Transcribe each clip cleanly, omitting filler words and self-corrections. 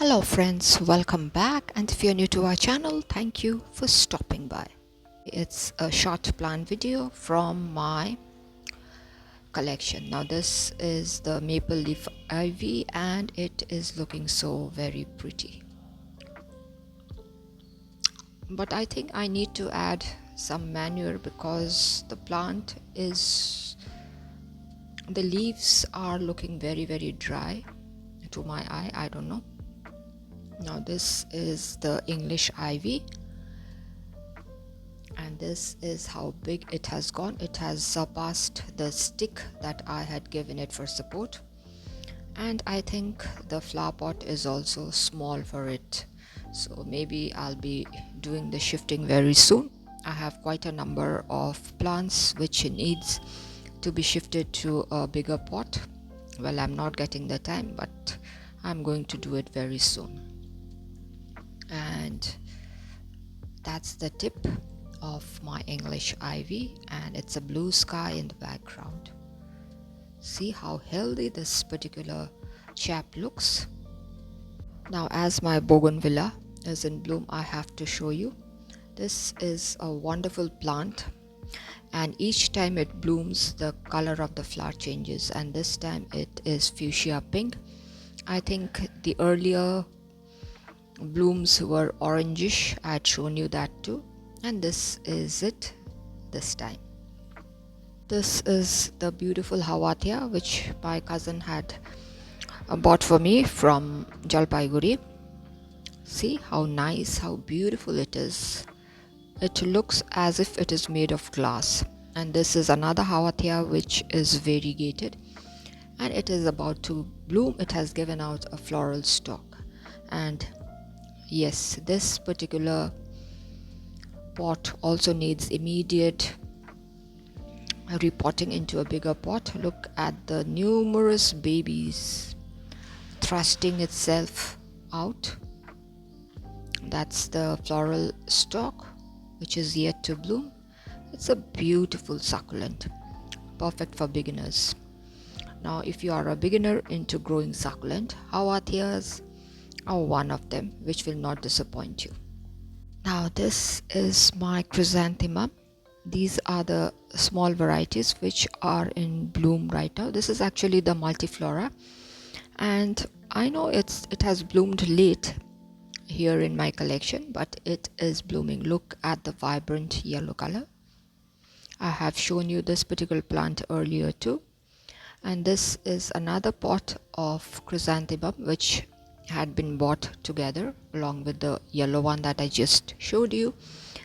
Hello friends, welcome back, and if you're new to our channel, thank you for stopping by. It's a short plant video from my collection. Now this is the maple leaf ivy and it is looking so very pretty. But I think I need to add some manure because the leaves are looking very dry to my eye. I don't know. Now this is the English ivy and this is how big it has gone. It has surpassed the stick that I had given it for support, and I think the flower pot is also small for it, so maybe I'll be doing the shifting very soon. I have quite a number of plants which needs to be shifted to a bigger pot. Well, I'm not getting the time, but I'm going to do it very soon. And that's the tip of my English ivy, and it's a blue sky in the background. See how healthy this particular chap looks. Now, as my bougainvillea is in bloom, I have to show you. This is a wonderful plant, and each time it blooms the color of the flower changes, and this time it is fuchsia pink. I think the earlier blooms were orangish. I had shown you that too, and this is it this time. This is the beautiful Hawatia which my cousin had bought for me from Jalpaiguri. See how nice, how beautiful it is. It looks as if it is made of glass. And this is another Hawatia which is variegated and it is about to bloom. It has given out a floral stalk, and yes, this particular pot also needs immediate repotting into a bigger pot. Look at the numerous babies thrusting itself out. That's the floral stalk which is yet to bloom. It's a beautiful succulent, perfect for beginners. Now, if you are a beginner into growing succulent, Hawatias are one of them which will not disappoint you. Now this is my chrysanthemum. These are the small varieties which are in bloom right now. This is actually the multiflora, and I know it has bloomed late here in my collection, but it is blooming. Look at the vibrant yellow color. I have shown you this particular plant earlier too, and this is another pot of chrysanthemum which had been bought together along with the yellow one that I just showed you,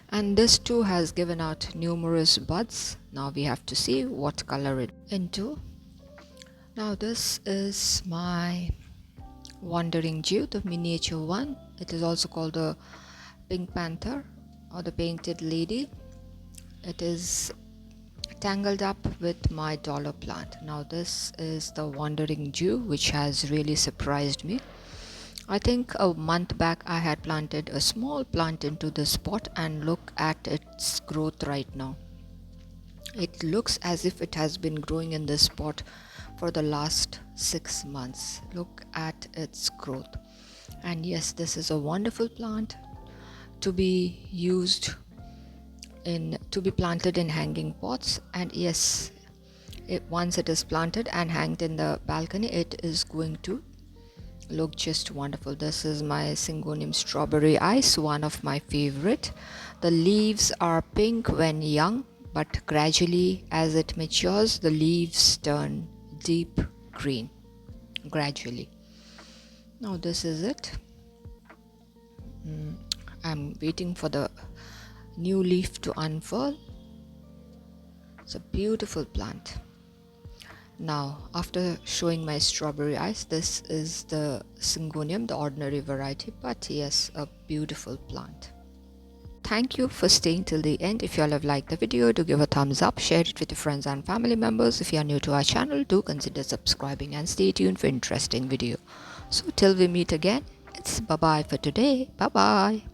and this too has given out numerous buds. Now we have to see what color it into. Now this is my wandering Jew, the miniature one. It is also called the pink panther or the painted lady. It is tangled up with my dollar plant. Now this is the wandering Jew which has really surprised me. I think a month back I had planted a small plant into this pot, and look at its growth right now. It looks as if it has been growing in this pot for the last 6 months. Look at its growth. And yes, this is a wonderful plant to be planted in hanging pots. And yes, once it is planted and hanged in the balcony, it is going to look just wonderful. This is my Syngonium strawberry ice, one of my favorite. The leaves are pink when young, but gradually as it matures the leaves turn deep green gradually. Now this is it. I'm waiting for the new leaf to unfurl. It's a beautiful plant. Now, after showing my strawberry ice, this is the Syngonium, the ordinary variety, but yes, a beautiful plant. Thank you for staying till the end. If you all have liked the video, do give a thumbs up, share it with your friends and family members. If you are new to our channel, do consider subscribing and stay tuned for interesting video. So till we meet again, it's bye-bye for today. Bye-bye.